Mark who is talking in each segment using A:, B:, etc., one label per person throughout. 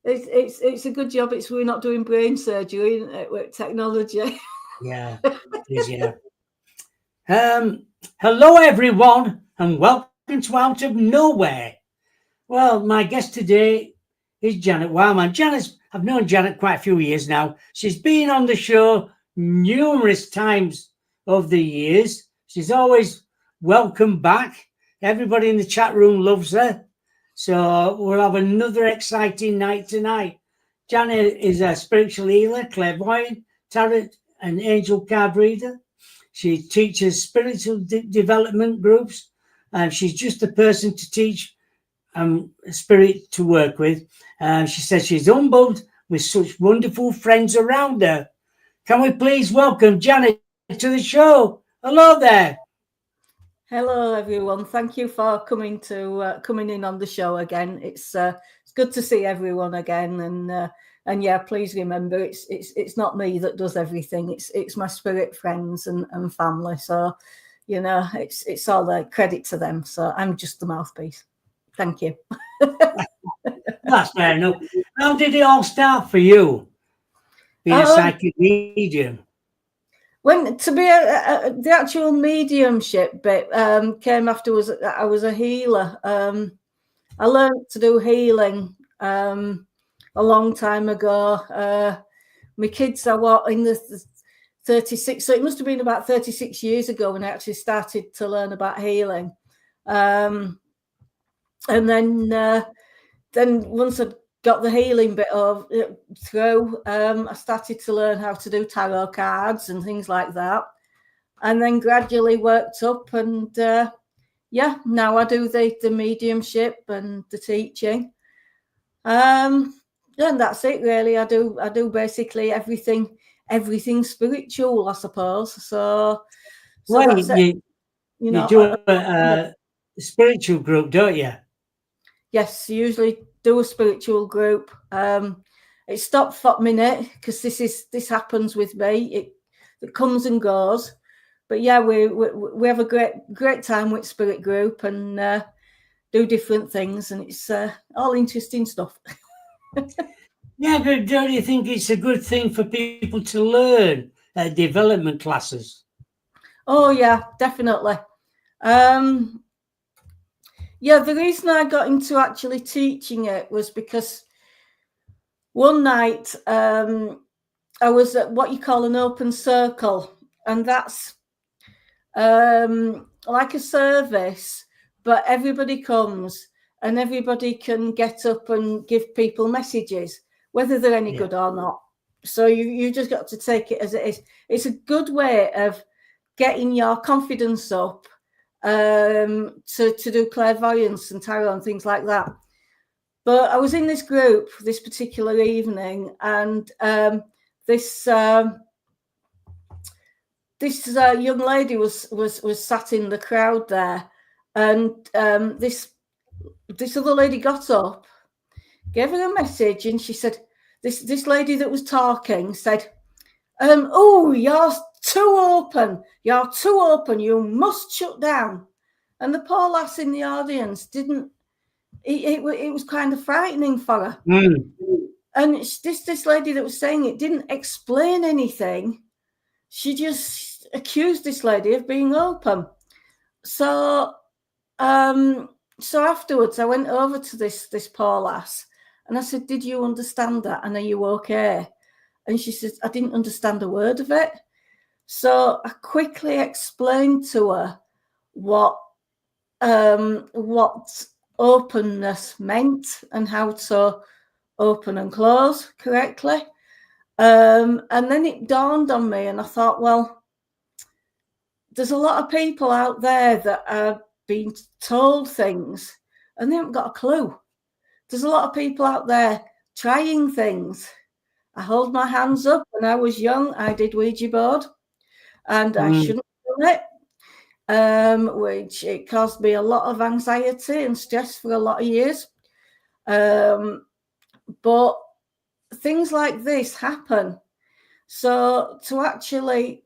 A: it's a good job. We're not doing brain surgery, isn't it, with technology?
B: Yeah, it is, yeah. Hello everyone, and welcome to Out of Nowhere. Well, my guest today is Janet Wildman. I've known Janet quite a few years now. She's been on the show numerous times over the years. She's always welcome back. Everybody in the chat room loves her. So we'll have another exciting night tonight. Janet is a spiritual healer, clairvoyant, tarot and angel card reader. She teaches spiritual development groups. She's just the person to teach spirit to work with. She says she's humbled with such wonderful friends around her. Can we please welcome Janet to the show? Hello there.
A: Hello, everyone. Thank you for coming in on the show again. It's good to see everyone again, and yeah, please remember it's not me that does everything. It's my spirit friends and family. So, it's all the credit to them. So I'm just the mouthpiece. Thank you.
B: That's fair enough. How did it all start for you? Being a psychic medium.
A: When to be the actual mediumship bit came after I was a healer. I learned to do healing a long time ago. My kids are in the 36, so it must have been about 36 years ago when I actually started to learn about healing. And then once I'd got the healing bit through, I started to learn how to do tarot cards and things like that, and then gradually worked up, and now I do the mediumship and the teaching, and that's it really. I do basically everything spiritual, I suppose. So
B: well,
A: that's it.
B: You do a spiritual group, don't you?
A: Yes, usually do a spiritual group. It stopped for a minute because this happens with me. It comes and goes, but yeah, we have a great time with spirit group and do different things, and it's all interesting stuff.
B: Yeah, but don't you think it's a good thing for people to learn at development classes?
A: Oh yeah, definitely. Yeah, the reason I got into actually teaching it was because one night I was at what you call an open circle, and that's like a service, but everybody comes and everybody can get up and give people messages, whether they're any good or not. So you just got to take it as it is. It's a good way of getting your confidence up to do clairvoyance and tarot and things like that. But I was in this group this particular evening, and this young lady was sat in the crowd there, and this other lady got up, gave her a message, and she said, this lady that was talking said, "Oh, you're too open. You're too open. You must shut down." And the poor lass in the audience didn't. It was kind of frightening for her. And this lady that was saying it didn't explain anything. She just accused this lady of being open. So afterwards I went over to this poor lass and I said, "Did you understand that? And are you okay?" And she said, "I didn't understand a word of it." So I quickly explained to her what openness meant and how to open and close correctly. And then it dawned on me, and I thought, well, there's a lot of people out there that are being told things and they haven't got a clue. There's a lot of people out there trying things. I hold my hands up. When I was young, I did Ouija board, and I shouldn't have done it, which it caused me a lot of anxiety and stress for a lot of years. But things like this happen. So to actually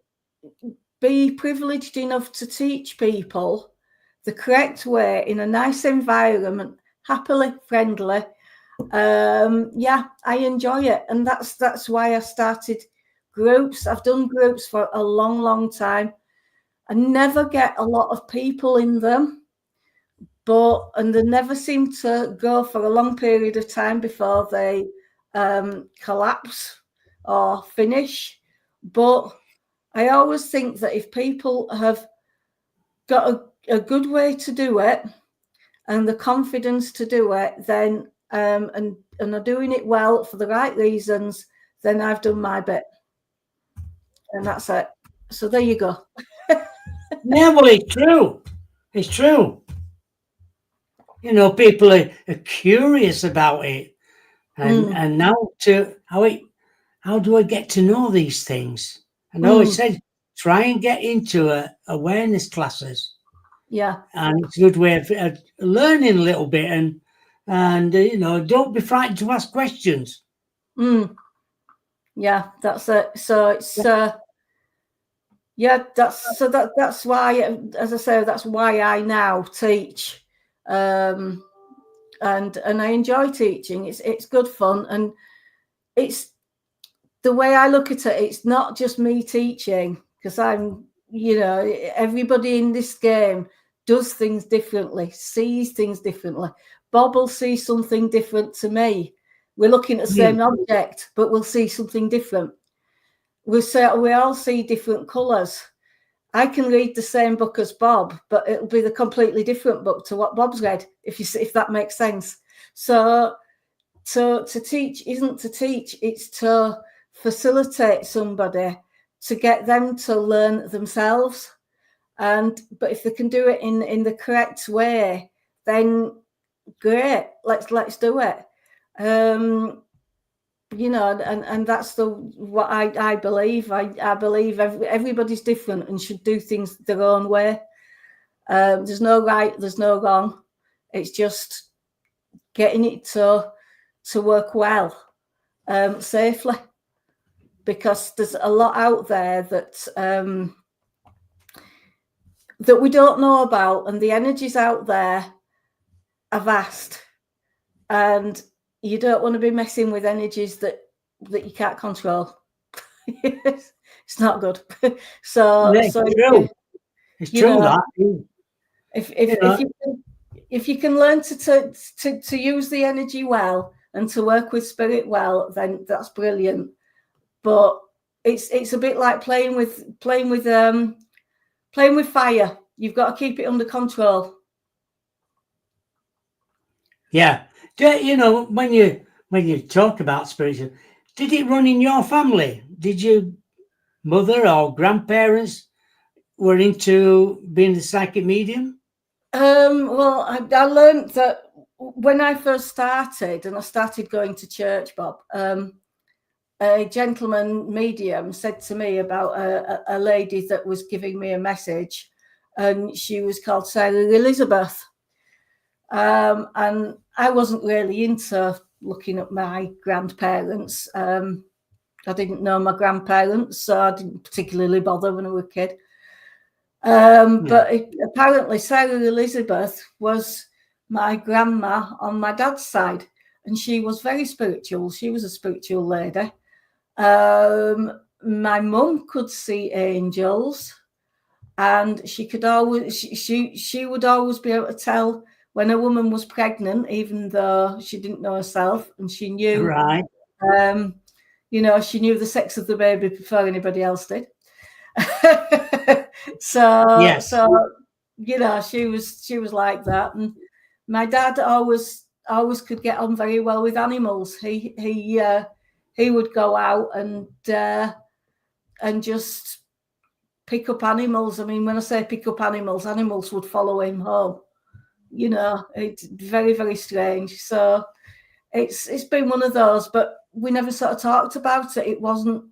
A: be privileged enough to teach people the correct way in a nice environment, happily, friendly, yeah, I enjoy it, and that's why I started groups. I've done groups for a long time. I never get a lot of people in them, and they never seem to go for a long period of time before they collapse or finish. But I always think that if people have got a good way to do it and the confidence to do it, then and are doing it well for the right reasons, then I've done my bit, and that's it. So there you go.
B: Yeah, well, it's true. It's true. You know, people are curious about it, and now to how do I get to know these things? I know it said try and get into awareness classes.
A: Yeah.
B: And it's a good way of learning a little bit, and you know, don't be frightened to ask questions.
A: Yeah, that's it. So it's yeah, that's why, as I say, that's why I now teach, and I enjoy teaching. It's good fun, and it's the way I look at it. It's not just me teaching, because I'm, everybody in this game does things differently, sees things differently. Bob will see something different to me. We're looking at the same object, but we'll see something different. We all see different colours. I can read the same book as Bob, but it'll be the completely different book to what Bob's read, if that makes sense. So to teach isn't to teach, it's to facilitate somebody, to get them to learn themselves. But if they can do it in the correct way, then great, let's do it. And that's what I believe. I believe everybody's different and should do things their own way. There's no right, there's no wrong. It's just getting it to work well, safely, because there's a lot out there that we don't know about, and the energies out there are vast, and you don't want to be messing with energies that you can't control. It's not good. So
B: Yeah, it's true. It's true that.
A: If you can learn to use the energy well and to work with spirit well, then that's brilliant. But it's a bit like playing with fire. You've got to keep it under control.
B: Yeah. You know, when you talk about spiritual, did it run in your family? Did your mother or grandparents were into being a psychic medium?
A: Well, I learned that when I first started, and I started going to church, Bob, a gentleman medium said to me about a lady that was giving me a message, and she was called Sarah Elizabeth. And I wasn't really into looking at my grandparents. I didn't know my grandparents, so I didn't particularly bother when I was a kid. But apparently Sarah Elizabeth was my grandma on my dad's side, and she was very spiritual. She was a spiritual lady. My mum could see angels, and she could always she would always be able to tell when a woman was pregnant, even though she didn't know herself, and she knew,
B: right.
A: She knew the sex of the baby before anybody else did. So she was like that. And my dad always could get on very well with animals. He would go out and just pick up animals. I mean, when I say pick up animals would follow him home. It's very, very strange. So it's been one of those, but we never sort of talked about it. It wasn't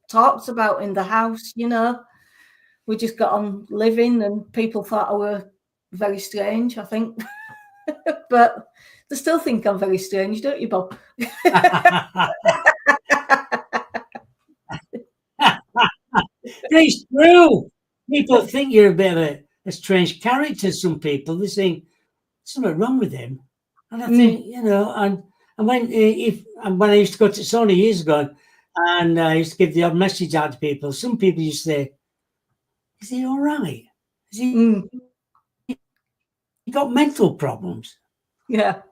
A: talked about in the house. We just got on living, and people thought I were very strange, I think. But they still think I'm very strange, don't you, Bob?
B: It's true. People think you're a bit of a strange character. Some people, they think something wrong with him. And I think, and when I used to go to Sony years ago, and I used to give the odd message out to people, some people used to say, "Is he all right? Has he got mental problems?"
A: Yeah.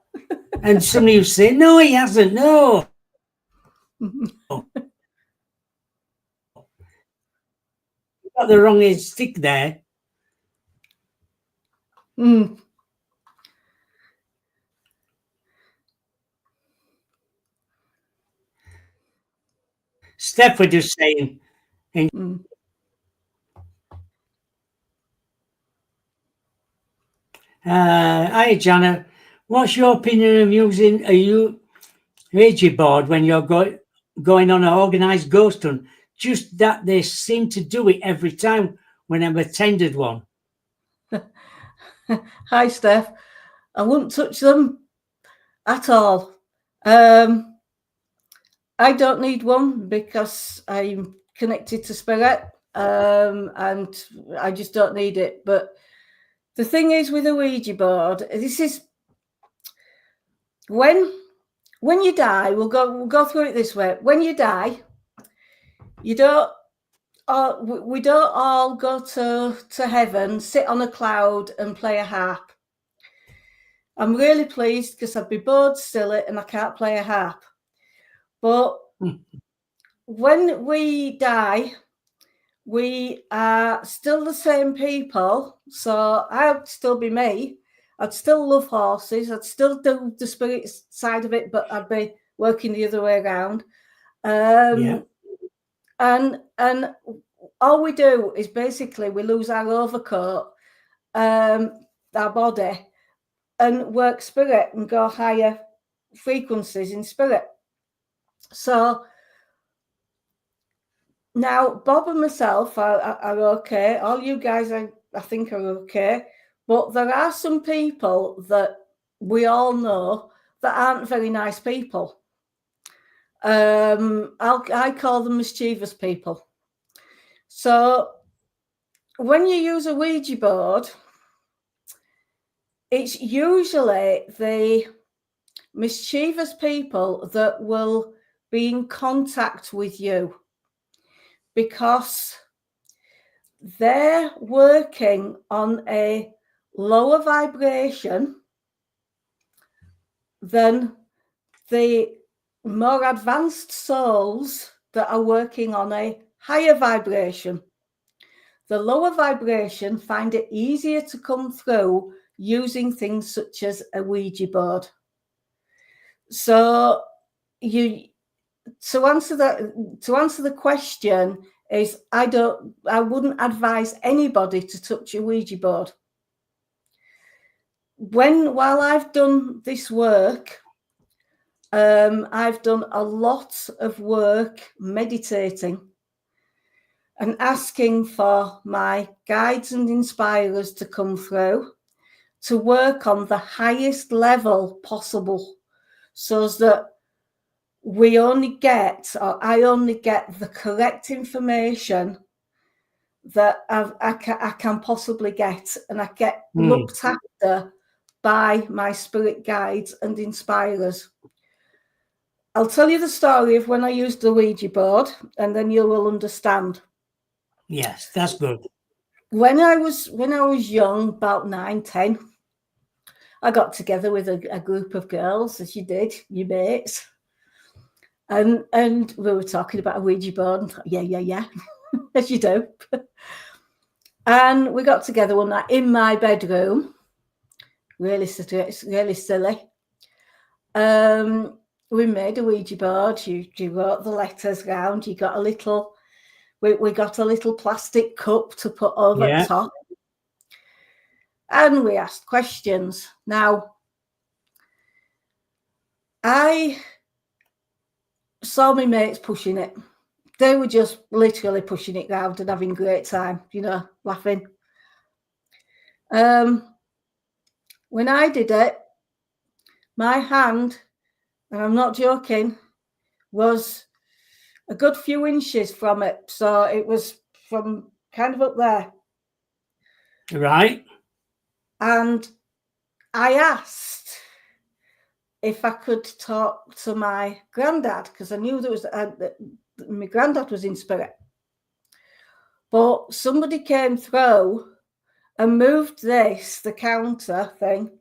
B: And somebody would say, "No, he hasn't. No." Got the wrong stick there. Steph was just saying, hi, Janet. What's your opinion of using a Ouija board when you're going on an organised ghost hunt? Just that they seem to do it every time when I've attended one.
A: Hi, Steph. I wouldn't touch them at all. I don't need one because I'm connected to spirit, and I just don't need it. But the thing is with a Ouija board, this is when you die. We'll go through it this way. When you die, you don't. We don't all go to heaven, sit on a cloud, and play a harp. I'm really pleased because I'd be bored silly and I can't play a harp. But when we die, we are still the same people. So I'd still be me. I'd still love horses. I'd still do the spirit side of it, but I'd be working the other way around. And all we do is basically we lose our overcoat, our body, and work spirit and go higher frequencies in spirit. So now Bob and myself are okay. All you guys I think are okay. But there are some people that we all know that aren't very nice people. I call them mischievous people. So when you use a Ouija board, it's usually the mischievous people that will be in contact with you because they're working on a lower vibration than the more advanced souls that are working on a higher vibration. The lower vibration find it easier to come through using things such as a Ouija board. So to answer the question is I wouldn't advise anybody to touch a Ouija board. While I've done this work, I've done a lot of work meditating and asking for my guides and inspirers to come through to work on the highest level possible so that I only get the correct information that I can possibly get, and I get looked after by my spirit guides and inspirers. I'll tell you the story of when I used the Ouija board, and then you will understand.
B: Yes, that's good.
A: When I was young, about 9, 10, I got together with a group of girls, as you did, your mates. And we were talking about a Ouija board. And thought, yeah, as you do. And we got together one night in my bedroom. Really silly. We made a Ouija board. You wrote the letters round. You got a little. We got a little plastic cup to put over the top. And we asked questions. Now, I saw my mates pushing it. They were just literally pushing it round and having a great time, laughing. When I did it, my hand, and I'm not joking, was a good few inches from it. So it was from kind of up there.
B: Right.
A: And I asked if I could talk to my granddad, because I knew there was my granddad was in spirit. But somebody came through and moved the counter thing,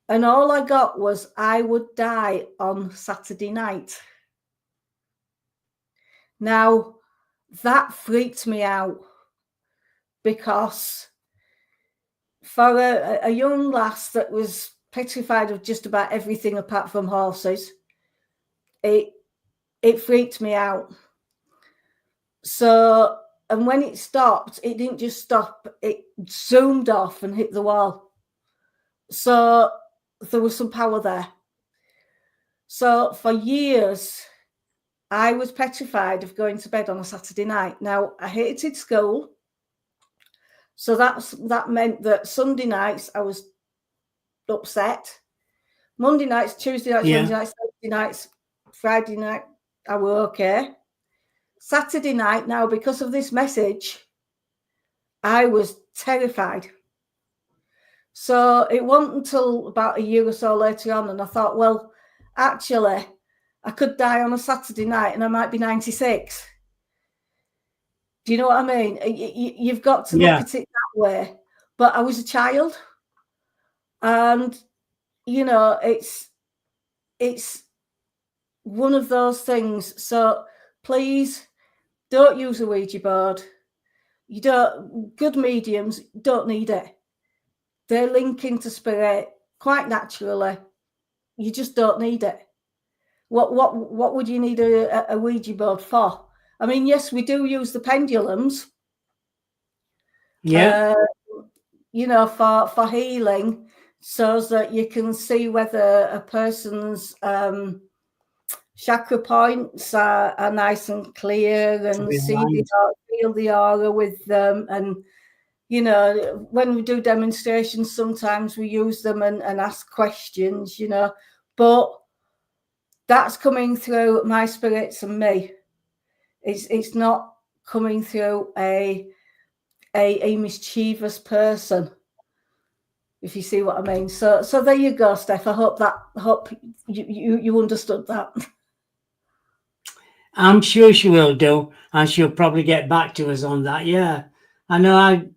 A: and all I got was I would die on Saturday night. Now, that freaked me out, because for a young lass that was petrified of just about everything apart from horses, it freaked me out. So, and when it stopped, it didn't just stop, it zoomed off and hit the wall. So there was some power there. So for years, I was petrified of going to bed on a Saturday night. Now, I hated school. So that meant that Sunday nights I was upset. Monday nights, Tuesday nights, Wednesday nights, Thursday nights, Friday night, I were okay. Saturday night, now, because of this message, I was terrified. So it wasn't until about a year or so later on, and I thought, well, actually, I could die on a Saturday night and I might be 96. Do you know what I mean? You've got to look at it that way. But I was a child, and, you know, it's one of those things. So please don't use a Ouija board. Good mediums don't need it. They link into spirit quite naturally. You just don't need it. What would you need a Ouija board for? I mean, yes, we do use the pendulums.
B: Yeah.
A: You know, for healing, so that you can see whether a person's chakra points are nice and clear, and feel the aura with them. And, you know, when we do demonstrations, sometimes we use them and ask questions, you know, but that's coming through my spirits and me. It's not coming through a mischievous person, if you see what I mean. So there you go, Steph. I hope you understood that.
B: I'm sure she will do, and she'll probably get back to us on that. Yeah, I know.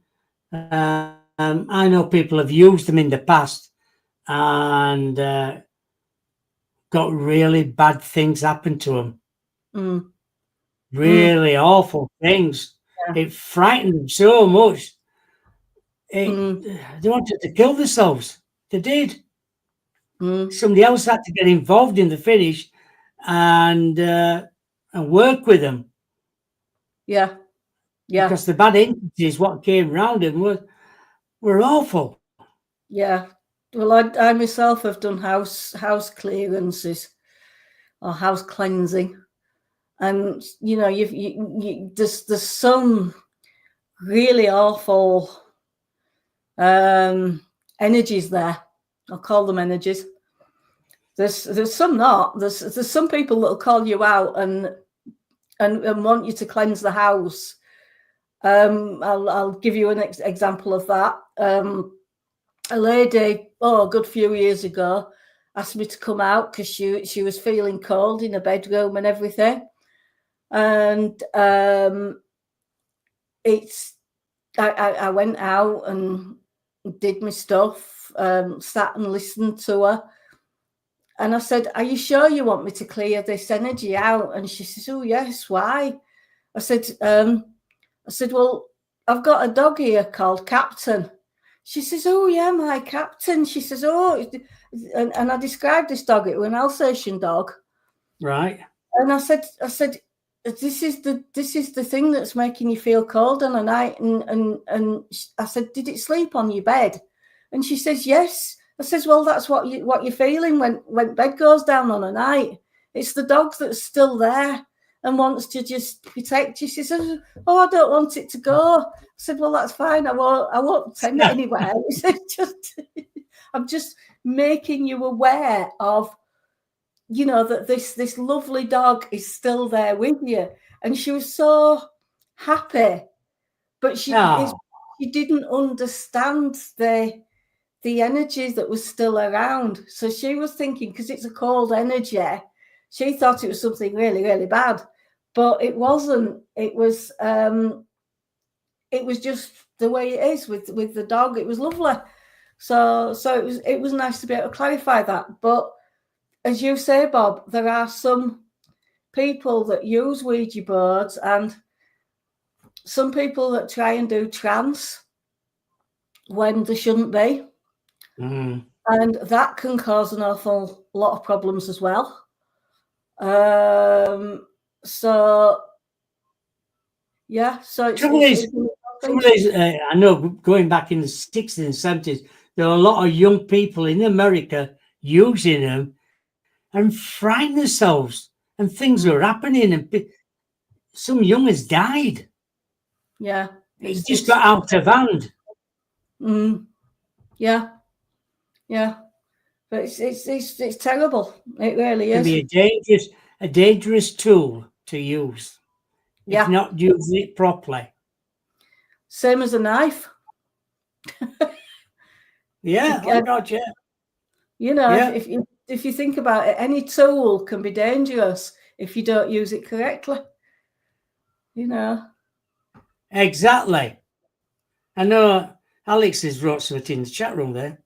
B: I know people have used them in the past and got really bad things happen to them. Really awful things. Yeah. It frightened them so much. They wanted to kill themselves. They did. Somebody else had to get involved in the finish and work with them.
A: Yeah.
B: Because the bad entities, what came around them, were awful.
A: Yeah. Well, I myself have done house clearances or house cleansing, and you know, there's some really awful energies there. I'll call them energies. There's some not. There's some people that'll call you out and want you to cleanse the house. I'll give you an example of that. A lady, a good few years ago, asked me to come out because she was feeling cold in her bedroom and everything. And I went out and did my stuff, sat and listened to her. And I said, "Are you sure you want me to clear this energy out?" And she says, "Oh, yes, why?" I said, "Well, I've got a dog here called Captain." She says, "Oh, yeah, my Captain." She says, "Oh," and I described this dog. It was an Alsatian dog.
B: Right.
A: And I said, this is the thing that's making you feel cold on a night. And I said, "Did it sleep on your bed?" And she says, "Yes." I says, "Well, that's what you're feeling when bed goes down on a night. It's the dog that's still there and wants to just protect you." She says, "Oh, I don't want it to go." I said, "Well, that's fine. I won't send it anywhere." I'm just making you aware of, you know, that this lovely dog is still there with you. And she was so happy, but she didn't understand the the energy that was still around. So she was thinking, because it's a cold energy, she thought it was something really, really bad, but it wasn't. It was just the way it is with the dog. It was lovely. So it was nice to be able to clarify that. But as you say, Bob, there are some people that use Ouija boards and some people that try and do trance when they shouldn't be.
B: Mm.
A: And that can cause an awful lot of problems as well. So yeah, so
B: Trouble is, I know going back in the 60s and 70s, there were a lot of young people in America using them and frightened themselves, and things were happening, and some youngers died.
A: Yeah,
B: It just got out of hand.
A: Yeah, but it's terrible. It really
B: It can
A: is.
B: be a dangerous tool to use if not using it properly.
A: Same as a knife.
B: Yeah, oh God, yeah.
A: You know, if you think about it, any tool can be dangerous if you don't use it correctly. You know.
B: Exactly. I know Alex has wrote something in the chat room there.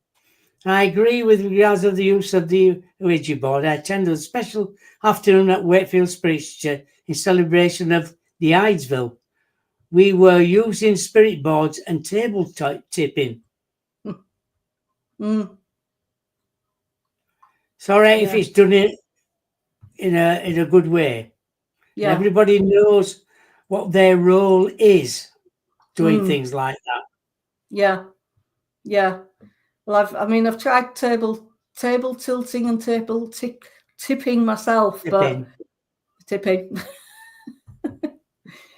B: I agree with regards of the use of the Ouija board. I attended a special afternoon at Wakefield Spirits Church in celebration of the Idesville. We were using spirit boards and table tipping. Sorry if it's done it in a good way. Yeah. Everybody knows what their role is doing things like that.
A: Yeah. Well, I've tried table tilting and table tipping myself, but tipping.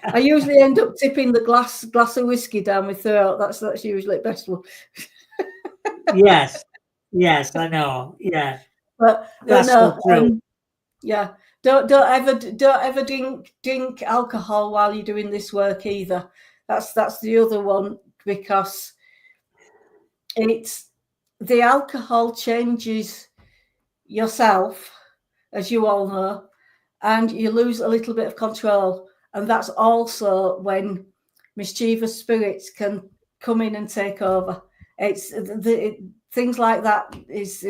A: I usually end up tipping the glass of whiskey down my throat. That's usually the best one.
B: Yes, I know. Yeah,
A: but
B: that's
A: no,
B: so true.
A: Yeah, don't ever drink alcohol while you're doing this work either. That's the other one, because the alcohol changes yourself, as you all know, and you lose a little bit of control. And that's also when mischievous spirits can come in and take over. It's things like that is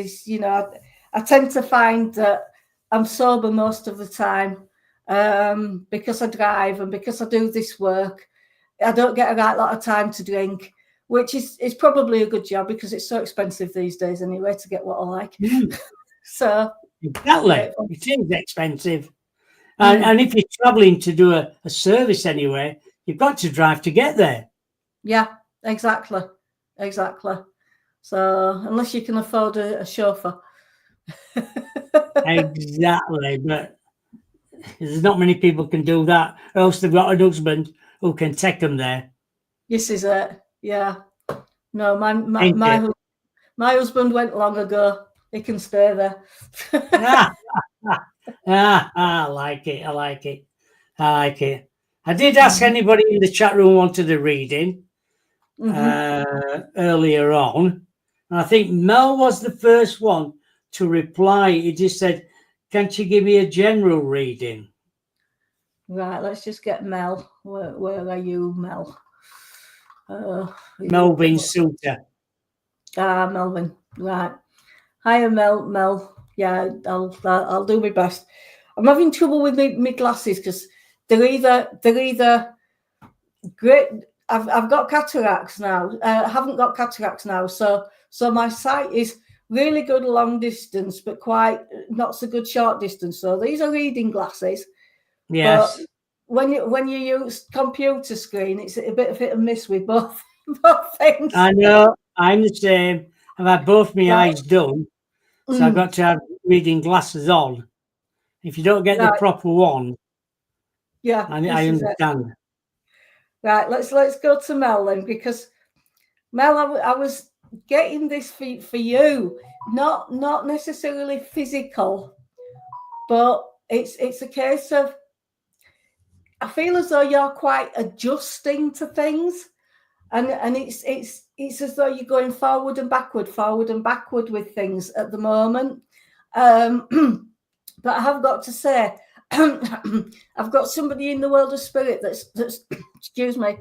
A: I tend to find that I'm sober most of the time because I drive and because I do this work. I don't get a right lot of time to drink, which is probably a good job because it's so expensive these days anyway to get what I like. So
B: exactly, it is expensive. And if you're traveling to do a service anyway, you've got to drive to get there.
A: Yeah, exactly. So unless you can afford a chauffeur.
B: Exactly, but there's not many people can do that, or else they've got a husband who can take them there.
A: This is it. Yeah. No, my husband went long ago. He can stay there.
B: I like it. I did ask anybody in the chat room wanted a reading earlier on. And I think Mel was the first one to reply. He just said, "Can't you give me a general reading?"
A: Right, let's just get Mel. Where are you, Mel?
B: Melvin Suter.
A: Melvin. Right. Hiya, Mel. Yeah, I'll do my best. I'm having trouble with my glasses because they're either great. I've got cataracts now. I haven't got cataracts now, so my sight is really good long distance, but quite not so good short distance. So these are reading glasses.
B: Yes.
A: But when you use computer screen, it's a bit of hit and miss with both things.
B: I know. I'm the same. I've had both my eyes done, so I've got to have reading glasses on. If you don't get the proper one, I understand.
A: Right, let's go to Mel then, because Mel, I was getting this for you, not necessarily physical, but it's a case of I feel as though you're quite adjusting to things, and it's it's as though you're going forward and backward with things at the moment. But I have got to say, I've got somebody in the world of spirit that's excuse me,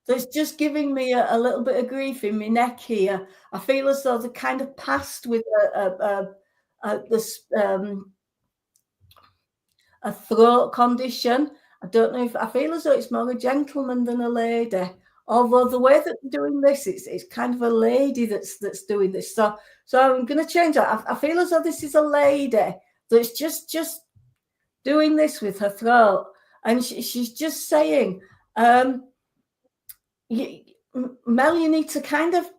A: that's just giving me a little bit of grief in my neck here. I feel as though they're kind of passed with a throat condition. I don't know if I feel as though it's more a gentleman than a lady. Although the way that they're doing this, it's kind of a lady that's doing this. So I'm going to change that. I feel as though this is a lady that's just doing this with her throat, and she's just saying, Mel, you need to kind of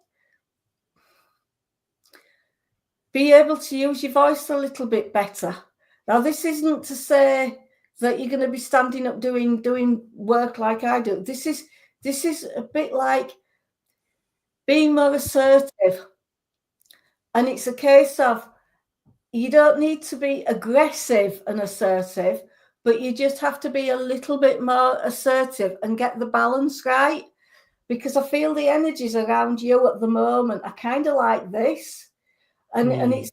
A: be able to use your voice a little bit better. Now, this isn't to say that you're going to be standing up doing work like I do. This is a bit like being more assertive. And it's a case of you don't need to be aggressive and assertive, but you just have to be a little bit more assertive and get the balance right. Because I feel the energies around you at the moment are kind of like this. And it's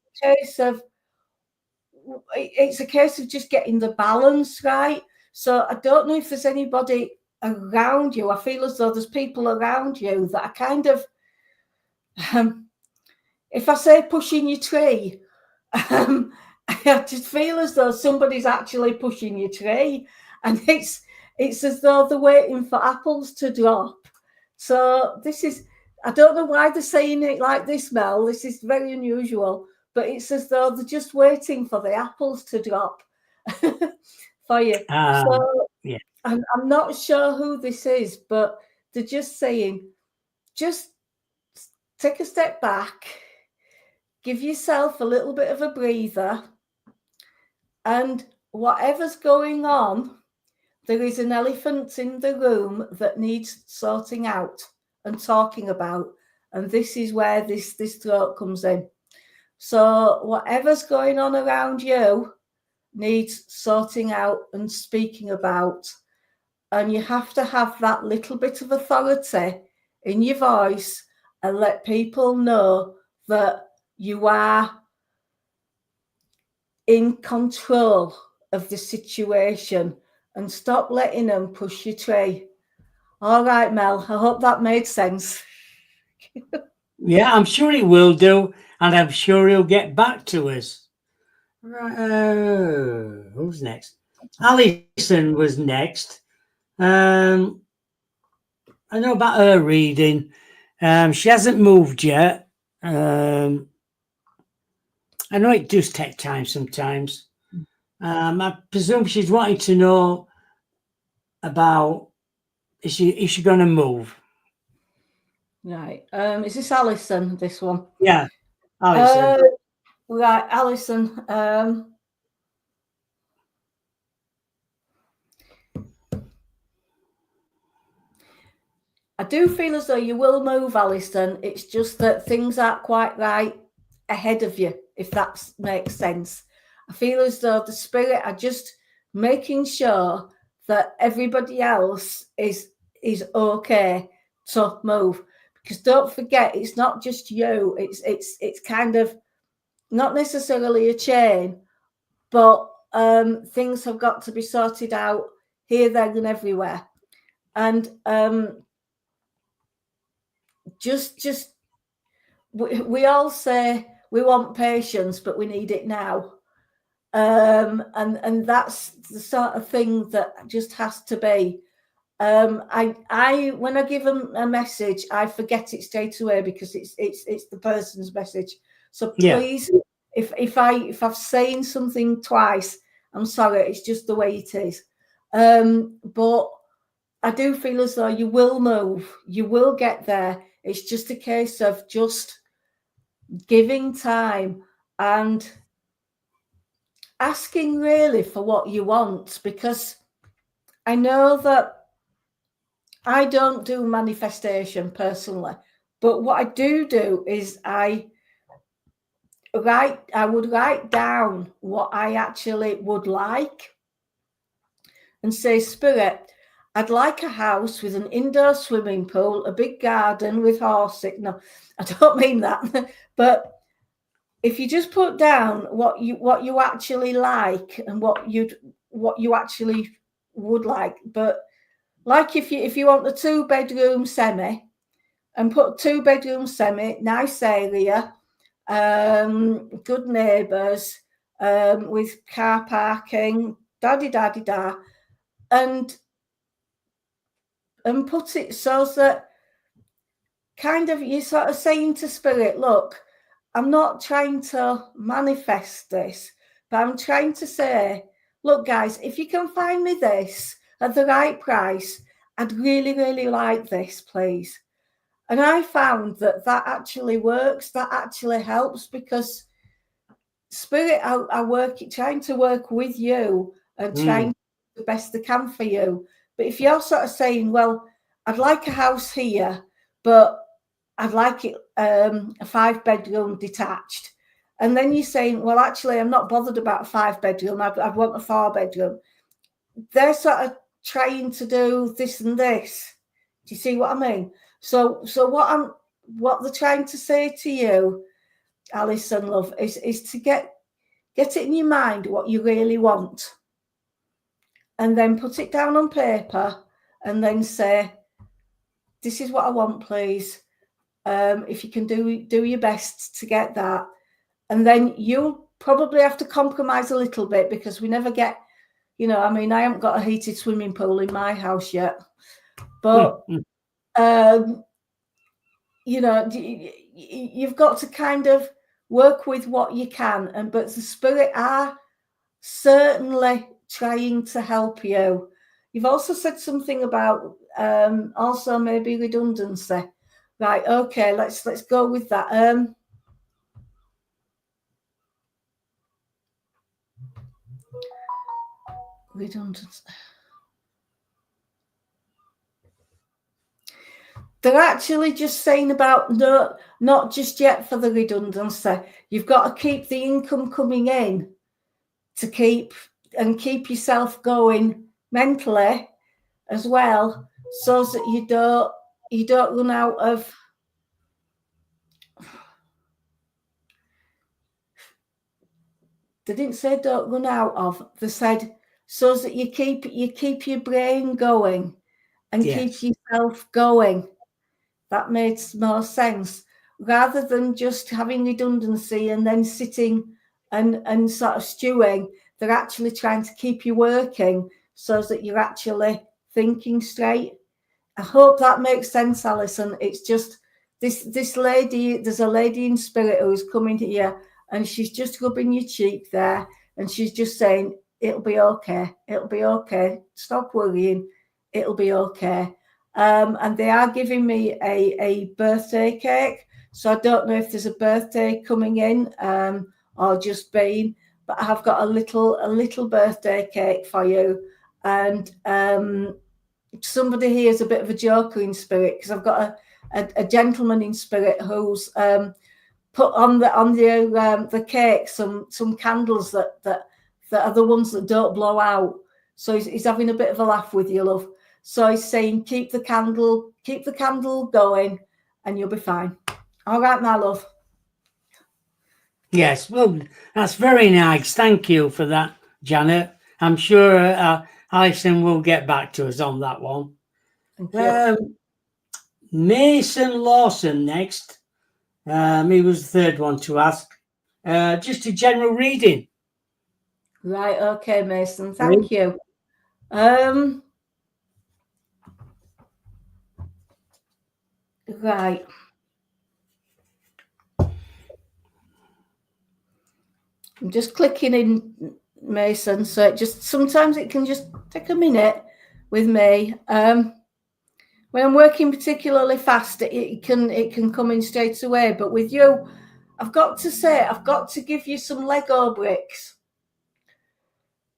A: a case of just getting the balance right. So I don't know if there's anybody around you. I feel as though there's people around you that are kind of, if I say pushing your tree, I just feel as though somebody's actually pushing your tree, and it's as though they're waiting for apples to drop. So this is, I don't know why they're saying it like this, Mel. This is very unusual, but it's as though they're just waiting for the apples to drop for you. So
B: yeah.
A: I'm not sure who this is, but they're just saying, just take a step back, give yourself a little bit of a breather, and whatever's going on, there is an elephant in the room that needs sorting out and talking about. And this is where this throat comes in. So whatever's going on around you needs sorting out and speaking about. And you have to have that little bit of authority in your voice and let people know that you are in control of the situation, and stop letting them push your tree. All right, Mel, I hope that made sense.
B: Yeah, I'm sure it will do, and I'm sure he'll get back to us. Right, who's next? Alison was next. I know about her reading. She hasn't moved yet. I know it does take time sometimes. I presume she's wanting to know about is she going to move?
A: Right. Is this Alison, this one?
B: Yeah, Alison.
A: Right, Alison. I do feel as though you will move, Alison. It's just that things aren't quite right ahead of you, if that makes sense. I feel as though the spirit are just making sure that everybody else is okay to move. Because don't forget, it's not just you. It's kind of not necessarily a chain, but things have got to be sorted out here, there, and everywhere. And just we all say we want patience, but we need it now. And that's the sort of thing that just has to be. I when I give them a message, I forget it straight away because it's the person's message. So please, if I've saying something twice, I'm sorry. It's just the way it is. But I do feel as though you will move. You will get there. It's just a case of just giving time and asking really for what you want, because I know that I don't do manifestation personally, but what I do is I would write down what I actually would like and say, Spirit, I'd like a house with an indoor swimming pool, a big garden with horses. No, I don't mean that. But if you just put down what you actually like and what you actually would like, but like if you want a 2-bedroom semi, and put 2-bedroom semi, nice area, good neighbours, with car parking, da, and put it so that kind of you're sort of saying to spirit, look, I'm not trying to manifest this, but I'm trying to say, look, guys, if you can find me this at the right price, I'd really, really like this, please. And I found that actually works, that actually helps, because spirit are trying to work with you and trying to do the best they can for you. But if you're sort of saying, well, I'd like a house here, but I'd like it a 5-bedroom detached. And then you're saying, well, actually, I'm not bothered about a 5-bedroom. I want a 4-bedroom. They're sort of trying to do this and this. Do you see what I mean? So what they're trying to say to you, Alison, love, is to get it in your mind what you really want, and then put it down on paper, and then say, this is what I want, please. If you can do your best to get that. And then you'll probably have to compromise a little bit, because we never get, I mean, I haven't got a heated swimming pool in my house yet, but you've got to kind of work with what you can, but the spirit are certainly trying to help you. You've also said something about also maybe redundancy. Right, okay, let's go with that. Redundancy. They're actually just saying about no, not just yet for the redundancy. You've got to keep the income coming in to keep yourself going mentally as well, so that you don't run out of. They didn't say don't run out of. They said so that you keep your brain going and keep yourself going. That makes more sense, rather than just having redundancy and then sitting and sort of stewing. They're actually trying to keep you working so that you're actually thinking straight. I hope that makes sense, Alison. It's just this lady, there's a lady in spirit who's coming here, and she's just rubbing your cheek there, and she's just saying, it'll be okay. It'll be okay. Stop worrying. It'll be okay. And they are giving me a birthday cake. So I don't know if there's a birthday coming in or just been, but I have got a little birthday cake for you. And somebody here is a bit of a joker in spirit, because I've got a gentleman in spirit who's put on the cake some candles that are the ones that don't blow out. So he's having a bit of a laugh with you, love. So he's saying, keep the candle going, and you'll be fine. All right, my love.
B: Yes, well, that's very nice. Thank you for that, Janet. I'm sure Alison will get back to us on that one. Mason Lawson next. He was the third one to ask. Just a general reading.
A: Right, okay, Mason. Thank you. Right. I'm just clicking in, Mason, so sometimes it can just take a minute with me. When I'm working particularly fast, it can come in straight away. But with you, I've got to give you some Lego bricks.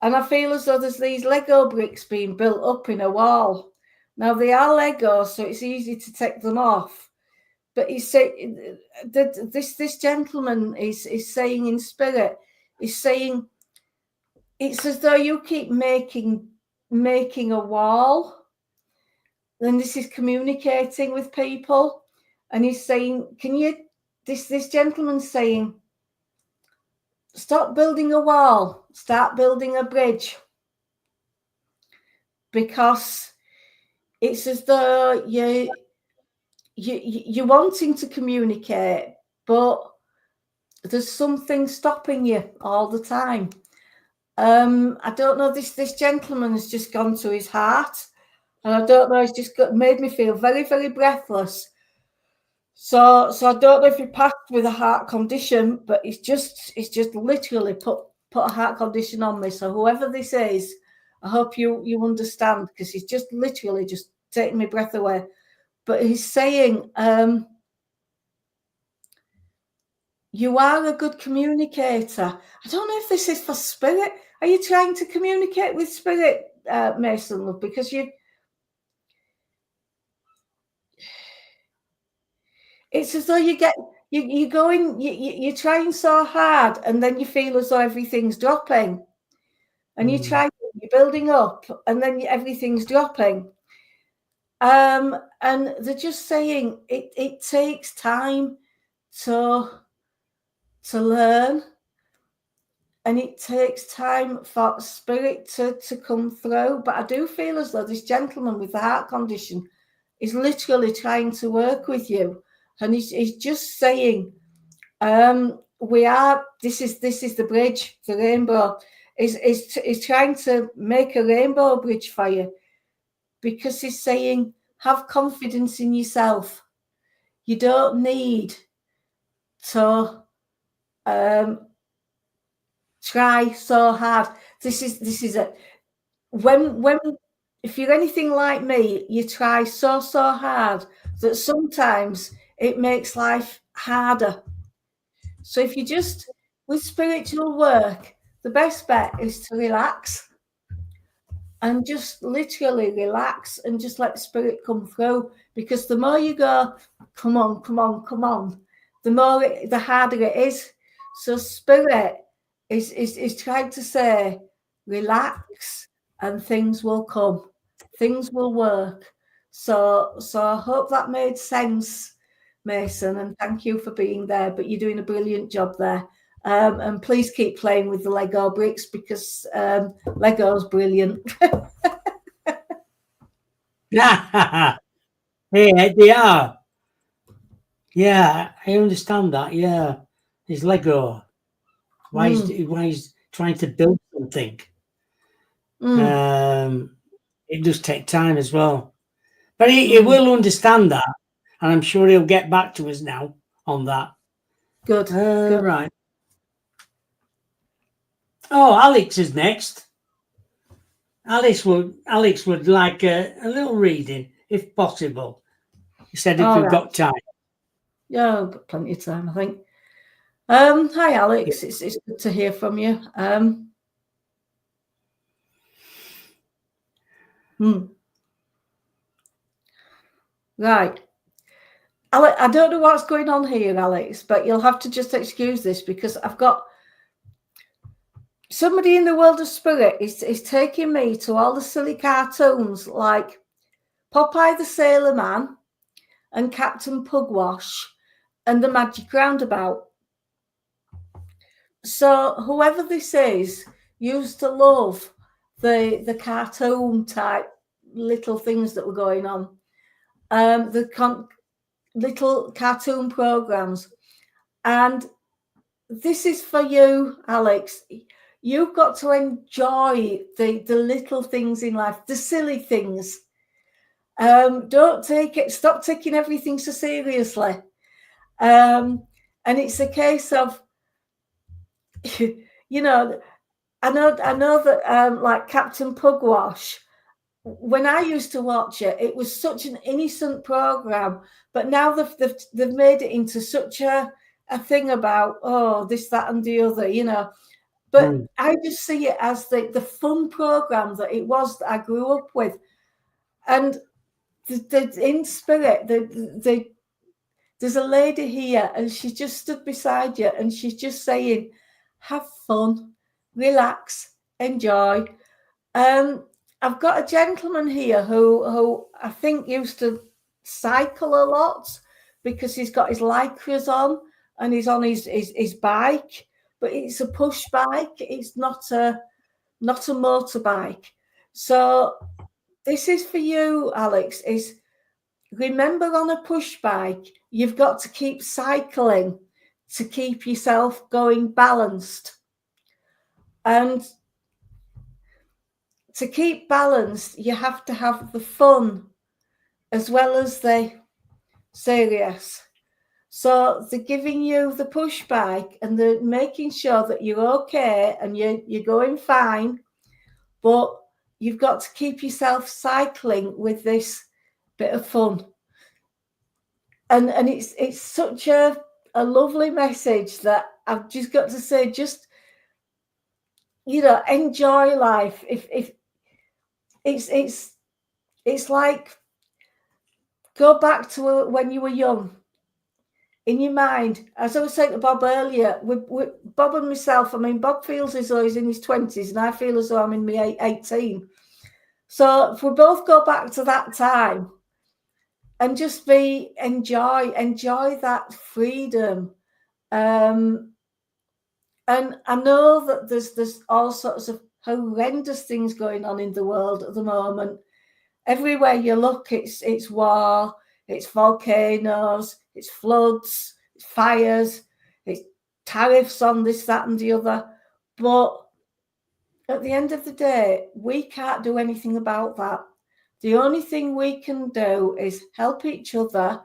A: And I feel as though there's these Lego bricks being built up in a wall. Now, they are Lego, so it's easy to take them off. But this gentleman is saying in spirit, is saying it's as though you keep making a wall. then this is communicating with people, and he's saying, can you, this gentleman's saying, stop building a wall, start building a bridge. Because it's as though you're wanting to communicate, but there's something stopping you all the time. I don't know, this gentleman has just gone to his heart, and I don't know, it's just made me feel very, very breathless. So I don't know if he passed with a heart condition, but it's just literally put a heart condition on me. So whoever this is, I hope you understand, because he's just literally just taking my breath away. But he's saying, you are a good communicator. I don't know if this is for spirit. Are you trying to communicate with spirit, Mason, love? Because it's as though you're going, you're trying so hard, and then you feel as though everything's dropping. And you're building up, and then everything's dropping. And they're just saying it takes time to learn, and it takes time for spirit to come through. But I do feel as though this gentleman with the heart condition is literally trying to work with you, and he's just saying, this is the bridge, the rainbow. Is trying to make a rainbow bridge for you, because he's saying, have confidence in yourself. You don't need to try so hard. This is it. When if you're anything like me, you try so hard that sometimes it makes life harder. So if you just, with spiritual work, the best bet is to relax, and just literally relax, and just let spirit come through. Because the more you go, come on, the harder it is. So spirit is trying to say, relax, and things will come, things will work. So I hope that made sense, Mason, and thank you for being there. But you're doing a brilliant job there. And please keep playing with the Lego bricks, because Lego's brilliant.
B: Yeah, they are. Yeah, I understand that. Yeah, it's Lego. Why he's trying to build something. It does take time as well, but he will understand that, and I'm sure he'll get back to us now on that.
A: Good. Good.
B: Right. Oh, Alex is next. Alex would like a little reading, if possible. He said if we've got time.
A: Yeah, I've got plenty of time, I think. Hi, Alex. It's good to hear from you. Right. I don't know what's going on here, Alex, but you'll have to just excuse this, because I've got somebody in the world of spirit is taking me to all the silly cartoons like Popeye the Sailor Man and Captain Pugwash and the Magic Roundabout. So whoever this is used to love the cartoon type little things that were going on, little cartoon programs. And this is for you, Alex. You've got to enjoy the little things in life, the silly things. Don't stop taking everything so seriously. And it's a case of, you know, I know that like Captain Pugwash, when I used to watch it, it was such an innocent program, but now they've made it into such a thing about this, that, and the other, But I just see it as the fun program that it was that I grew up with, and in spirit, there's a lady here, and she just stood beside you, and she's just saying, have fun, relax, enjoy. I've got a gentleman here who I think used to cycle a lot because he's got his lycras on and he's on his bike, but it's a push bike. It's not a motorbike. So this is for you, Alex, is remember on a push bike, you've got to keep cycling to keep yourself going balanced. And to keep balanced, you have to have the fun as well as the serious. So they're giving you the push bike and they're making sure that you're okay and you're going fine, but you've got to keep yourself cycling with this bit of fun. And it's such a lovely message that I've just got to say, just enjoy life. If it's like go back to when you were young. In your mind, as I was saying to Bob earlier, with Bob and myself, I mean, Bob feels as though he's in his 20s and I feel as though I'm in my 18. So if we both go back to that time and just enjoy that freedom. And I know that there's all sorts of horrendous things going on in the world at the moment. Everywhere you look, it's war, it's volcanoes, it's floods, it's fires, it's tariffs on this, that, and the other. But at the end of the day, we can't do anything about that. The only thing we can do is help each other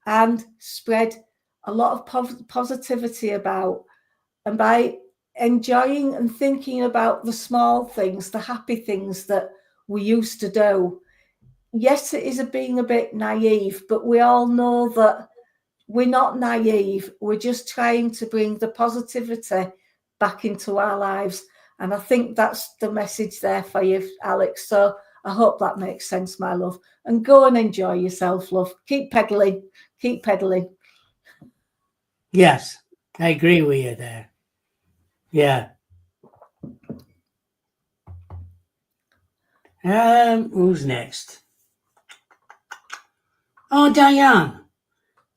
A: and spread a lot of positivity about. And by enjoying and thinking about the small things, the happy things that we used to do. Yes, it is being a bit naive, but we all know that we're not naive. We're just trying to bring the positivity back into our lives. And I think that's the message there for you, Alex. So I hope that makes sense, my love. And go and enjoy yourself, love. Keep pedaling. Keep pedaling.
B: Yes, I agree with you there. Yeah. Who's next? Oh, Diane.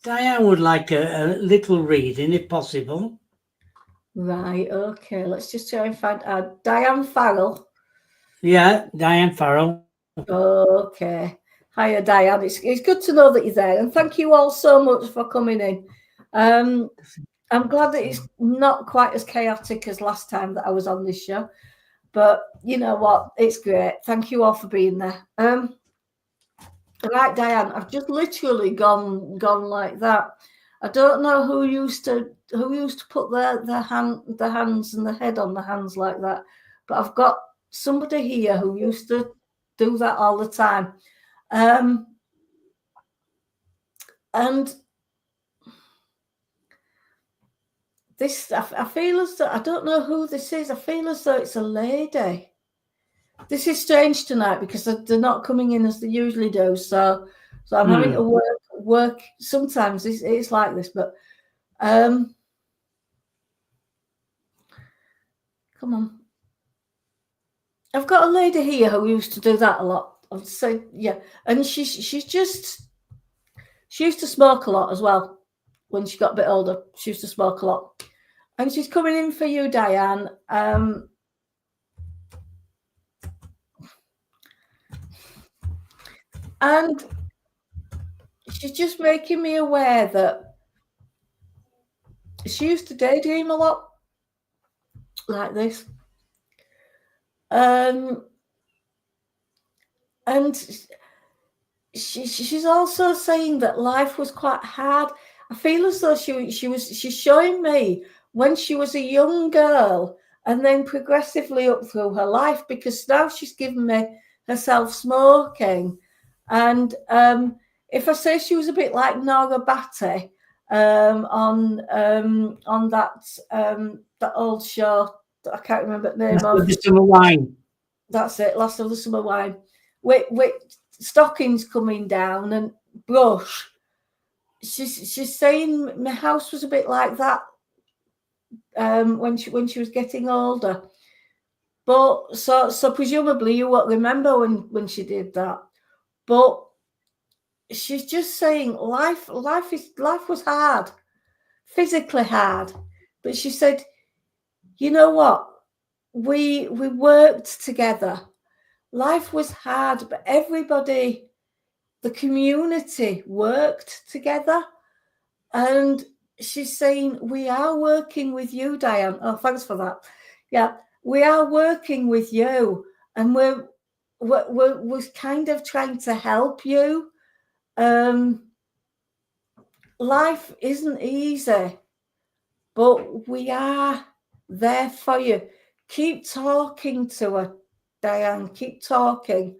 B: Diane would like a little reading, if possible.
A: Right, okay. Let's just try and find Diane Farrell.
B: Yeah, Diane Farrell.
A: Okay. Hiya, Diane. It's good to know that you're there. And thank you all so much for coming in. I'm glad that it's not quite as chaotic as last time that I was on this show. But you know what? It's great. Thank you all for being there. Right, Diane, I've just literally gone like that. I don't know who used to put their hands and the head on the hands like that, but I've got somebody here who used to do that all the time. And this, I feel as though, I don't know who this is. I feel as though it's a lady. This is strange tonight because they're not coming in as they usually do. So I'm having to work. Sometimes it's like this, but come on. I've got a lady here who used to do that a lot. I'd say, yeah, and she used to smoke a lot as well. When she got a bit older, she used to smoke a lot, and she's coming in for you, Diane. And she's just making me aware that she used to daydream a lot like this. And she's also saying that life was quite hard. I feel as though she's showing me when she was a young girl and then progressively up through her life, because now she's given me herself smoking. And if I say she was a bit like Nora Batty on that old show that I can't remember the name of.
B: The Summer Wine.
A: That's it, Last of the Summer Wine. With stockings coming down and brush. She's saying my house was a bit like that when she was getting older. But so presumably you won't remember when she did that. But she's just saying life was hard, physically hard. But she said, you know what? We worked together. Life was hard, but everybody, the community worked together. And she's saying, we are working with you, Diane. Oh, thanks for that. Yeah, we are working with you, and we're kind of trying to help you. Life isn't easy, but we are there for you. Keep talking to her, Diane. Keep talking.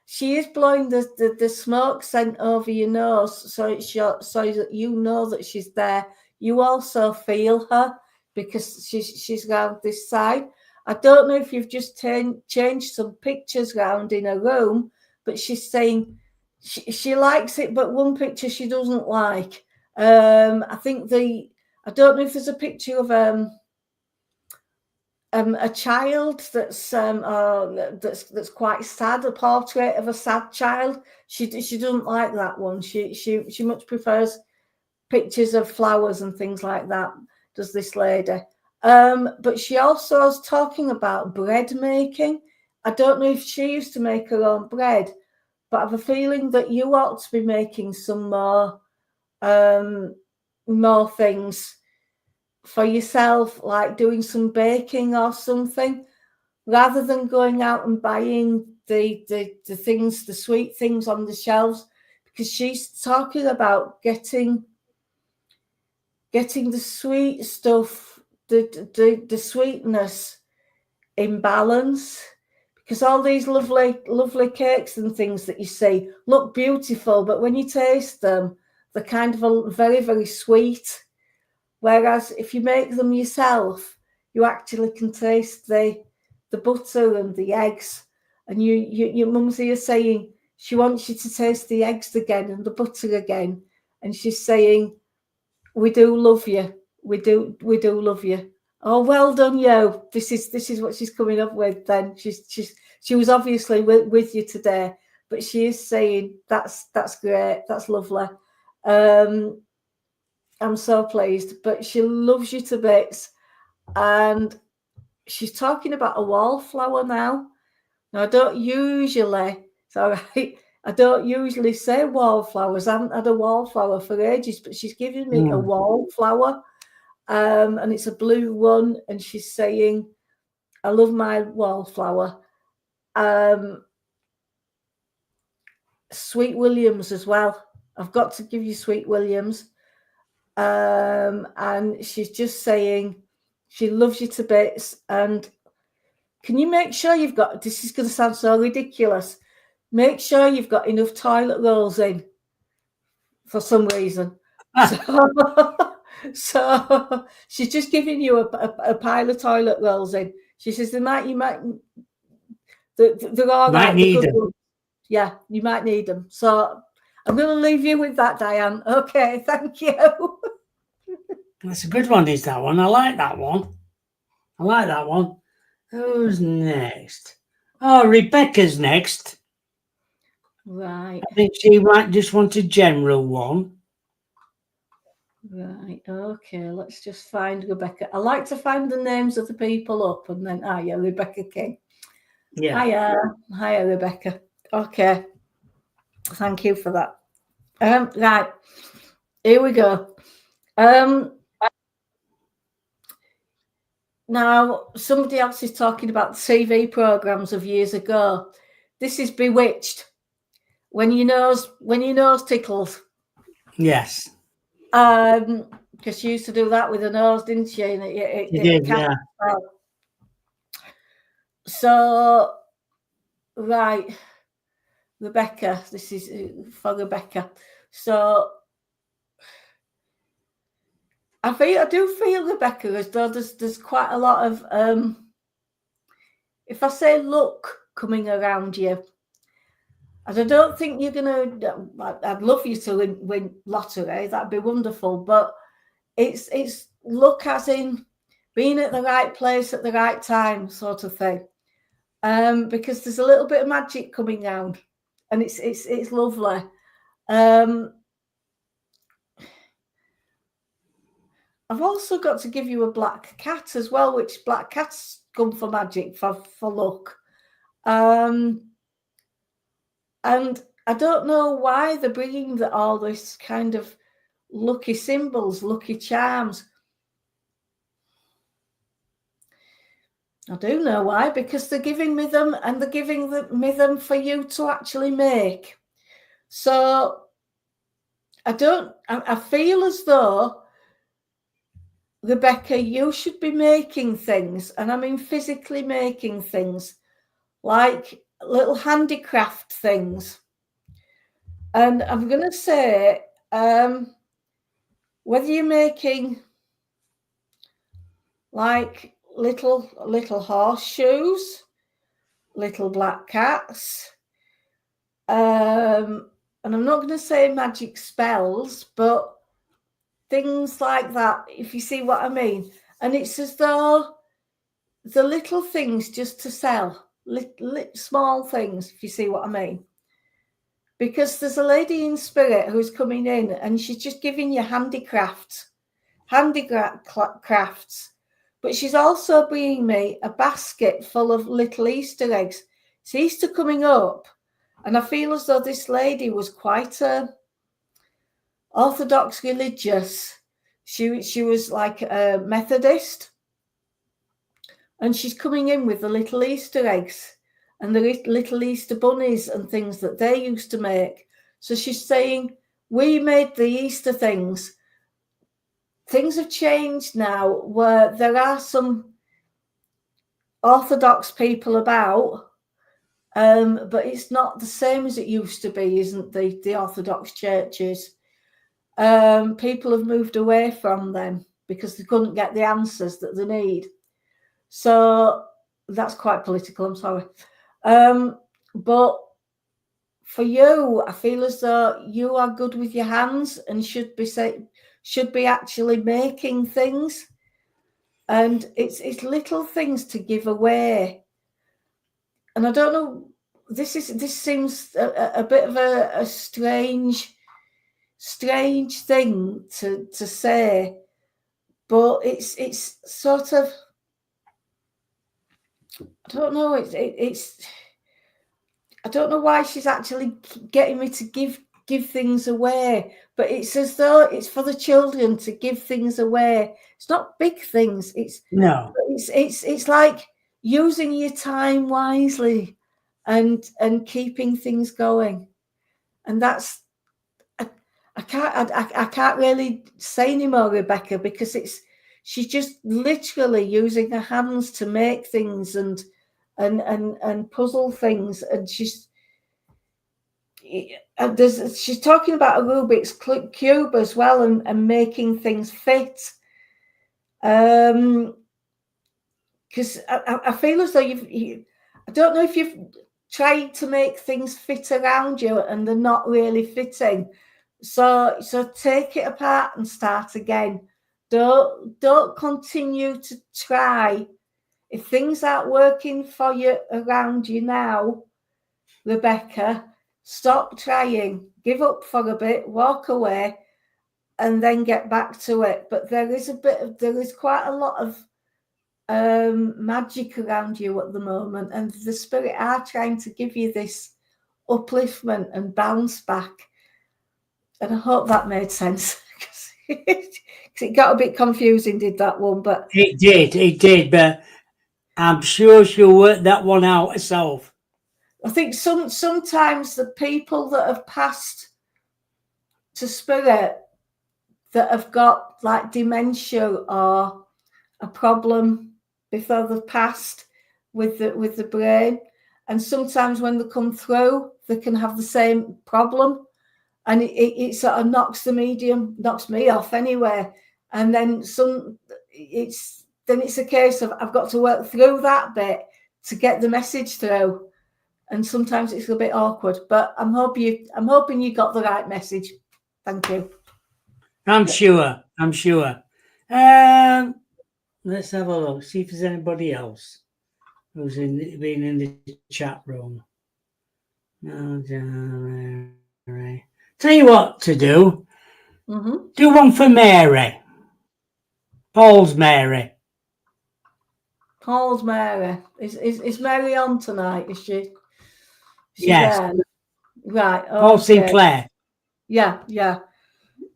A: She is blowing the smoke scent over your nose, so that you know that she's there. You also feel her because she's around this side. I don't know if you've just changed some pictures around in her room, but she's saying she likes it, but one picture she doesn't like. I think I don't know if there's a picture of a child that's quite sad, a portrait of a sad child. She doesn't like that one. She much prefers pictures of flowers and things like that, does this lady. But she also is talking about bread making. I don't know if she used to make her own bread, but I have a feeling that you ought to be making some more things for yourself, like doing some baking or something, rather than going out and buying the things, the sweet things on the shelves, because she's talking about getting the sweet stuff, the sweetness in balance, because all these lovely cakes and things that you see look beautiful, but when you taste them, they're kind of very, very sweet. Whereas if you make them yourself, you actually can taste the butter and the eggs. And your mum's here saying she wants you to taste the eggs again and the butter again. And she's saying, we do love you. We do love you. Oh, well done, yo. This is what she's coming up with then. She was obviously with you today, but she is saying that's great. That's lovely. I'm so pleased, but she loves you to bits. And she's talking about a wallflower now. Now, I don't usually say wallflowers. I haven't had a wallflower for ages, but she's giving me a wallflower. And it's a blue one. And she's saying, I love my wallflower. Sweet Williams as well. I've got to give you Sweet Williams. And she's just saying she loves you to bits. And can you make sure you've got, this is going to sound so ridiculous, make sure you've got enough toilet rolls in for some reason. So she's just giving you a pile of toilet rolls in. She says they're all right.
B: Need them.
A: Yeah, you might need them. So I'm going to leave you with that, Diane. Okay, thank you.
B: That's a good one, is that one? I like that one. Who's next? Oh, Rebecca's next.
A: Right.
B: I think she might just want a general one.
A: Right, okay, let's just find Rebecca. I like to find the names of the people up and then, yeah, Rebecca King.
B: Yeah.
A: Hiya, Rebecca. Okay, thank you for that. Right, here we go. Now, somebody else is talking about TV programs of years ago. This is Bewitched. When your nose tickles.
B: Yes.
A: Because she used to do that with her nose, didn't she? And
B: She did, yeah.
A: So, right, Rebecca. This is for Rebecca. So, I do feel, Rebecca, as though there's quite a lot of if I say luck coming around you. And I don't think you're gonna. I'd love you to win lottery. That'd be wonderful. But it's luck, as in being at the right place at the right time, sort of thing. Because there's a little bit of magic coming down, and it's lovely. I've also got to give you a black cat as well, which black cats come for magic, for luck. And I don't know why they're bringing all this kind of lucky symbols, lucky charms. I do know why, because they're giving me them, and they're giving me them for you to actually make. So I feel as though, Rebecca, you should be making things, and I mean physically making things, like little handicraft things. And I'm going to say, whether you're making like little horseshoes, little black cats, and I'm not going to say magic spells, but things like that, if you see what I mean. And it's as though the little things just to sell, small things, if you see what I mean. Because there's a lady in spirit who's coming in, and she's just giving you handicrafts, but she's also bringing me a basket full of little Easter eggs. It's Easter coming up, and I feel as though this lady was quite Orthodox religious. She was like a Methodist, and she's coming in with the little Easter eggs and the little Easter bunnies and things that they used to make. So she's saying, we made the Easter things. Things have changed now, where there are some Orthodox people about, but it's not the same as it used to be, isn't the Orthodox churches? People have moved away from them because they couldn't get the answers that they need. So that's quite political, I'm sorry. But for you, I feel as though you are good with your hands and should be actually making things. And it's little things to give away. And I don't know, this seems a bit of a strange thing to say, but it's sort of, I don't know, it's I don't know why she's actually getting me to give things away, but it's as though it's for the children to give things away. It's not big things. It's like using your time wisely and keeping things going. And that's, I can't really say anymore, Rebecca, because she's just literally using her hands to make things and puzzle things, and she's talking about a Rubik's cube as well, and making things fit. Because I feel as though I don't know if you've tried to make things fit around you and they're not really fitting. So take it apart and start again. Don't continue to try. If things aren't working for you around you now, Rebecca, stop trying. Give up for a bit, walk away, and then get back to it. But there is quite a lot of magic around you at the moment, and the spirit are trying to give you this upliftment and bounce back. And I hope that made sense. It got a bit confusing, did that one? But
B: it did. But I'm sure she'll work that one out herself.
A: I think sometimes the people that have passed to spirit, that have got like dementia or a problem before they've passed with the brain, and sometimes when they come through, they can have the same problem, and it sort of knocks me off anyway. And then it's a case of I've got to work through that bit to get the message through. And sometimes it's a bit awkward, but I'm hoping you got the right message. Thank you.
B: I'm sure. let's have a look. See if there's anybody else who's been in the chat room. No, Mary. Tell you what to do.
A: Mm-hmm.
B: Do one for Mary. Paul's Mary.
A: Paul's Mary. Is Mary on tonight? Is she
B: Yes.
A: there? Right.
B: Paul
A: Okay.
B: Sinclair.
A: Yeah.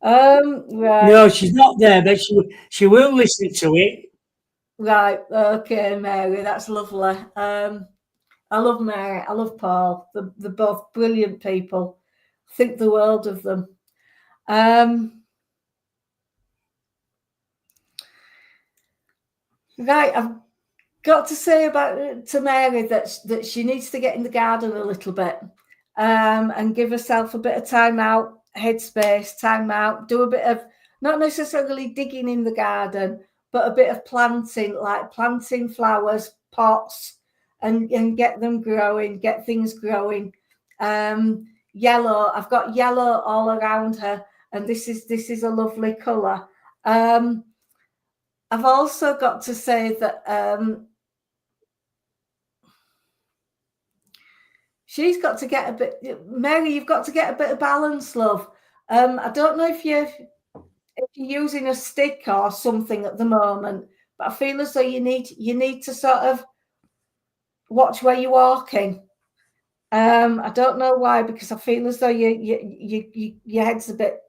A: Right.
B: No, she's not there, but she will listen to it.
A: Right. Okay, Mary. That's lovely. I love Mary. I love Paul. They're both brilliant people. Think the world of them. Right. I've got to say to Mary that she needs to get in the garden a little bit, and give herself a bit of time out, headspace, time out. Do a bit of not necessarily digging in the garden, but a bit of planting, like planting flowers, pots, and get them growing, get things growing. Yellow. I've got yellow all around her, and this is a lovely colour. I've also got to say that she's got to get a bit. Mary, you've got to get a bit of balance, love. I don't know if you're using a stick or something at the moment, but I feel as though you need to sort of watch where you're walking. I don't know why, because I feel as though your head's a bit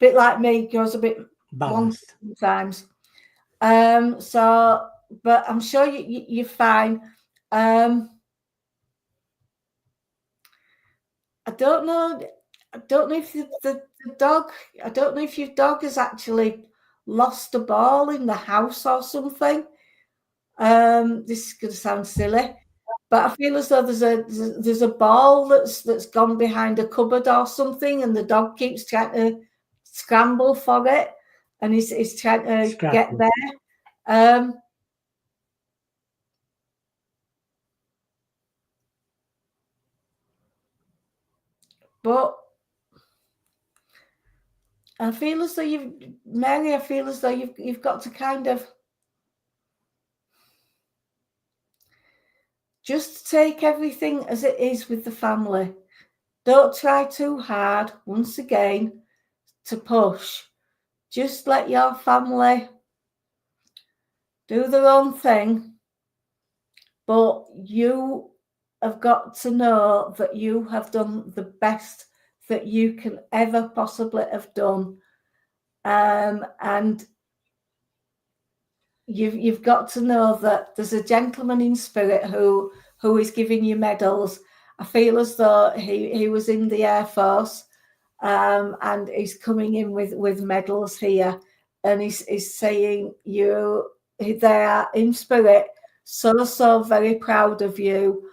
A: like me, goes a bit long sometimes. So, but I'm sure you're fine. I don't know if the dog. I don't know if your dog has actually lost a ball in the house or something. This is going to sound silly, but I feel as though there's a ball that's gone behind a cupboard or something, and the dog keeps trying to scramble for it, and he's trying to get there. But I feel as though Mary, I feel as though you've got to kind of just take everything as it is with the family. Don't try too hard, once again, to push. Just let your family do their own thing. But you have got to know that you have done the best that you can ever possibly have done. And you've got to know that there's a gentleman in spirit who is giving you medals. I feel as though he was in the Air Force, and he's coming in with medals here, and he's saying they are in spirit so very proud of you,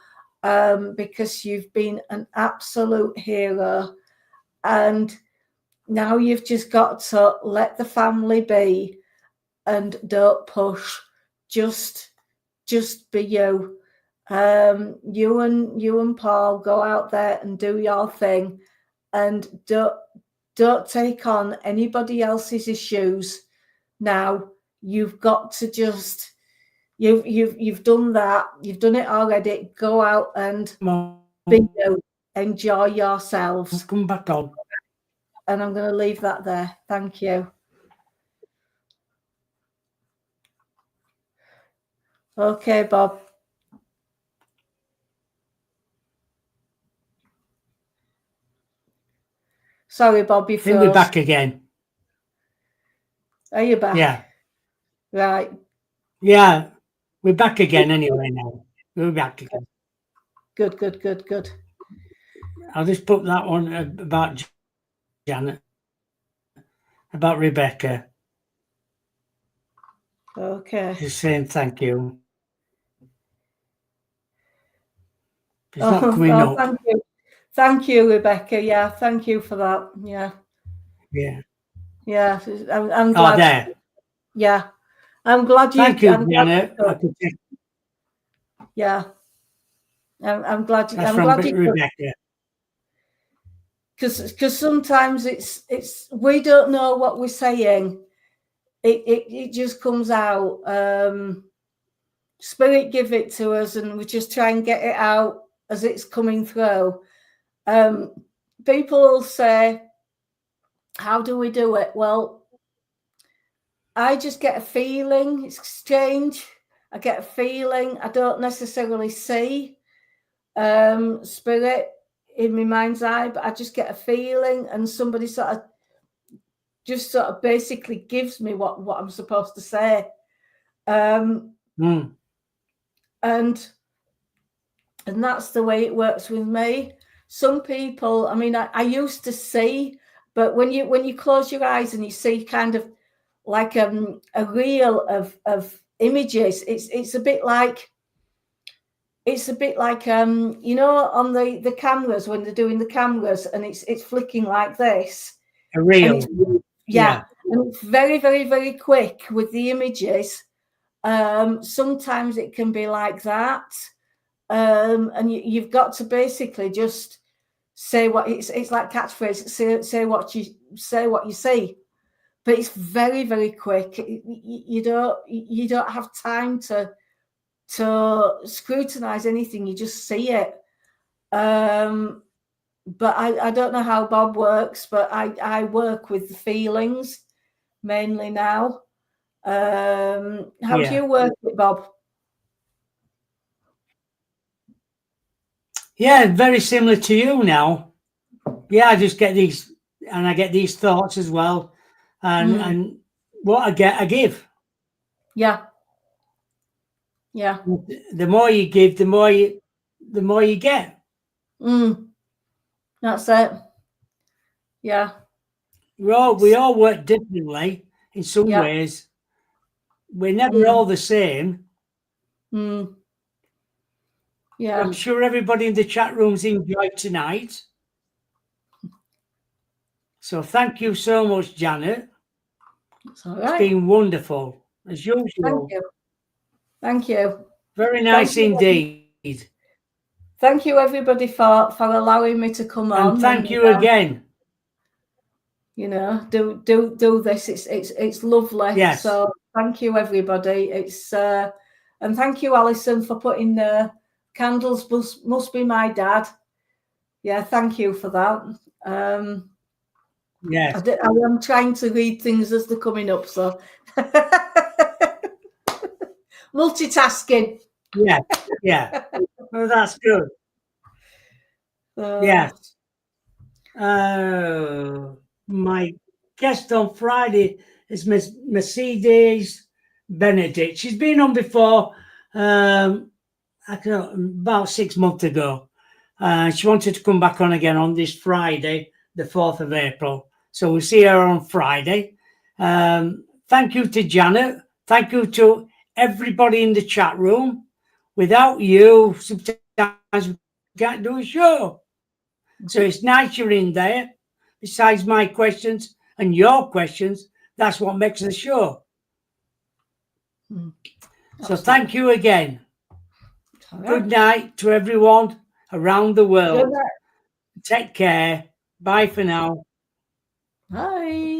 A: because you've been an absolute hero, and now you've just got to let the family be. And don't push. Just be you. You and Paul go out there and do your thing, and don't take on anybody else's issues. Now you've got to just you've done that. You've done it already. Go out and be you. Enjoy yourselves.
B: Come back on.
A: And I'm going to leave that there. Thank you. Okay, Bob. Sorry, Bob, you froze.
B: I think we're back again.
A: Are you back?
B: Yeah.
A: Right.
B: Yeah, we're back again anyway now. We're back again.
A: Good.
B: I'll just put that one about Janet, about Rebecca.
A: Okay.
B: Just saying thank you. It's not coming up.
A: Thank you, Rebecca. Yeah, thank you for that. Yeah. I'm glad.
B: Oh, there.
A: Yeah, I'm glad you.
B: Thank you, Janet.
A: Yeah, I'm glad.
B: That's from Rebecca.
A: Because sometimes it's we don't know what we're saying, it just comes out. Spirit give it to us, and we just try and get it out as it's coming through. People will say, how do we do it? Well, I just get a feeling. It's strange. I get a feeling. I don't necessarily see spirit in my mind's eye, but I just get a feeling, and somebody sort of basically gives me what I'm supposed to say. And that's the way it works with me. Some people, I mean, I used to see, but when you close your eyes and you see kind of like a reel of images, it's a bit like you know, on the cameras, when they're doing the cameras and it's flicking like this.
B: A reel.
A: Yeah. And it's very, very, very quick with the images. Sometimes it can be like that. And you've got to basically just say what it's like catchphrase. Say what you see, but it's very, very quick. You don't have time to scrutinize anything. You just see it. But I don't know how Bob works, but I work with the feelings mainly now. How do you work with Bob?
B: Yeah, very similar to you now. Yeah, I just get these, and I get these thoughts as well. And what I get, I give.
A: Yeah. Yeah.
B: The more you give, the more you get.
A: That's it. Yeah.
B: We all work differently in some ways. We're never all the same.
A: Yeah.
B: I'm sure everybody in the chat room's enjoyed tonight. So thank you so much, Janet.
A: It's all right.
B: It's been wonderful, as usual.
A: Thank you. Thank you.
B: Very nice indeed.
A: Thank you, everybody, for allowing me to come on.
B: And thank you again.
A: You know, do this. It's lovely.
B: Yes.
A: So thank you, everybody. It's and thank you, Alison, for putting the candles. Must be my dad. Yeah, thank you for that.
B: Yes.
A: I am trying to read things as they're coming up, so multitasking.
B: Yeah. Well, that's good. Yes. My guest on Friday is Miss Mercedes Benedict. She's been on before, I don't know, about 6 months ago. She wanted to come back on again on this Friday, the 4th of April. So we'll see her on Friday. Thank you to Janet. Thank you to everybody in the chat room. Without you, sometimes we can't do a show. So it's nice you're in there. Besides my questions and your questions, that's what makes the show. So thank you again. Good night to everyone around the world. Take care. Bye for now.
A: Bye.